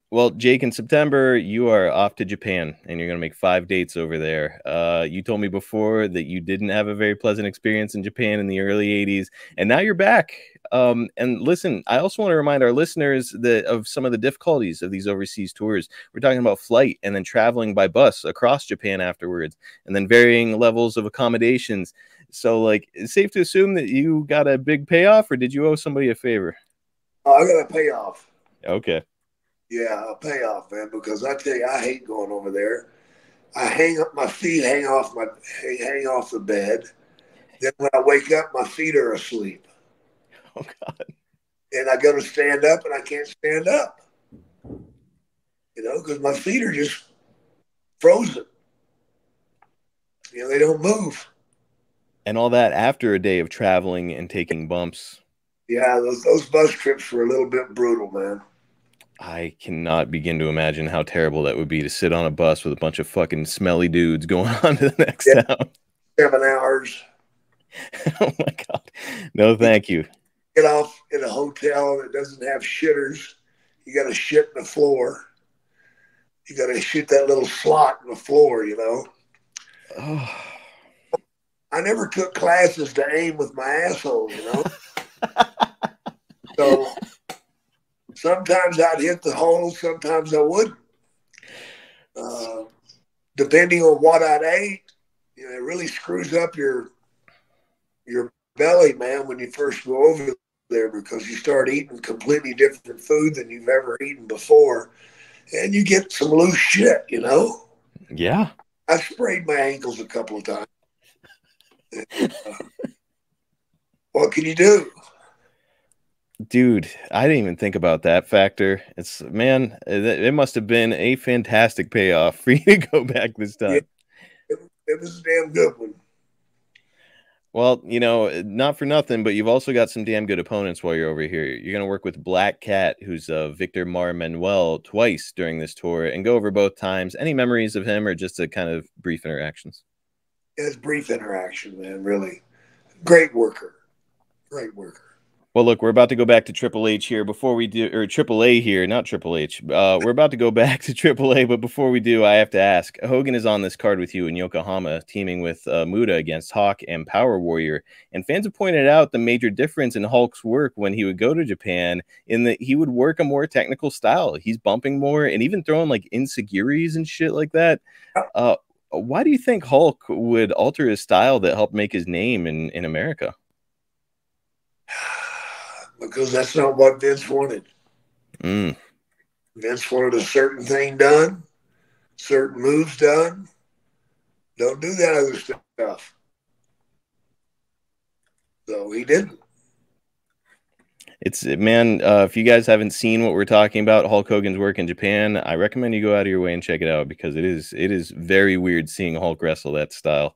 Well, Jake, in September, you are off to Japan and you're going to make 5 dates over there. You told me before that you didn't have a very pleasant experience in Japan in the early 80s, and now you're back. And listen, I also want to remind our listeners that of some of the difficulties of these overseas tours. We're talking about flight and then traveling by bus across Japan afterwards, and then varying levels of accommodations. So, like, it's safe to assume that you got a big payoff, or did you owe somebody a favor? Oh, I got a payoff. Okay. Yeah, a payoff, man. Because I tell you, I hate going over there. I hang up my feet, hang off the bed. Then when I wake up, my feet are asleep, Oh, God. and I go to stand up, and I can't stand up. Because my feet are just frozen. They don't move. And all that after a day of traveling and taking bumps. Yeah, those bus trips were a little bit brutal, man. I cannot begin to imagine how terrible that would be to sit on a bus with a bunch of fucking smelly dudes going on to the next Yeah, town. 7 hours. Oh my God. No, You thank you. get off in a hotel that doesn't have shitters. You got to shit in the floor. You got to shoot that little slot in the floor. Oh. I never took classes to aim with my asshole. So sometimes I'd hit the hole, sometimes I wouldn't. Uh, Depending on what I'd ate, it really screws up your belly, man, when you first go over there because you start eating completely different food than you've ever eaten before, and you get some loose shit. Yeah. I sprayed my ankles a couple of times. What can you do? Dude, I didn't even think about that factor. It's, man, it must have been a fantastic payoff for you to go back this Yeah, time. it was a damn good one. Well, not for nothing, but you've also got some damn good opponents while you're over here. You're going to work with Black Cat, who's Victor Mar Manuel, twice during this tour, and go over both times. Any memories of him or just a kind of brief interactions? It's brief interaction, man. Really great worker. Great worker. Well, look, we're about to go back to Triple H here before we do, or Triple A here, not Triple H. We're about to go back to Triple A, but before we do, I have to ask. Hogan is on this card with you in Yokohama, teaming with Muda against Hawk and Power Warrior. And fans have pointed out the major difference in Hulk's work when he would go to Japan, in that he would work a more technical style. He's bumping more and even throwing like insecurities and shit like that. Why do you think Hulk would alter his style that helped make his name in America? Because that's not what Vince wanted. Mm. Vince wanted a certain thing done, certain moves done. Don't do that other stuff. So he didn't. It's, man, if you guys haven't seen what we're talking about, Hulk Hogan's work in Japan, I recommend you go out of your way and check it out because it is very weird seeing Hulk wrestle that style.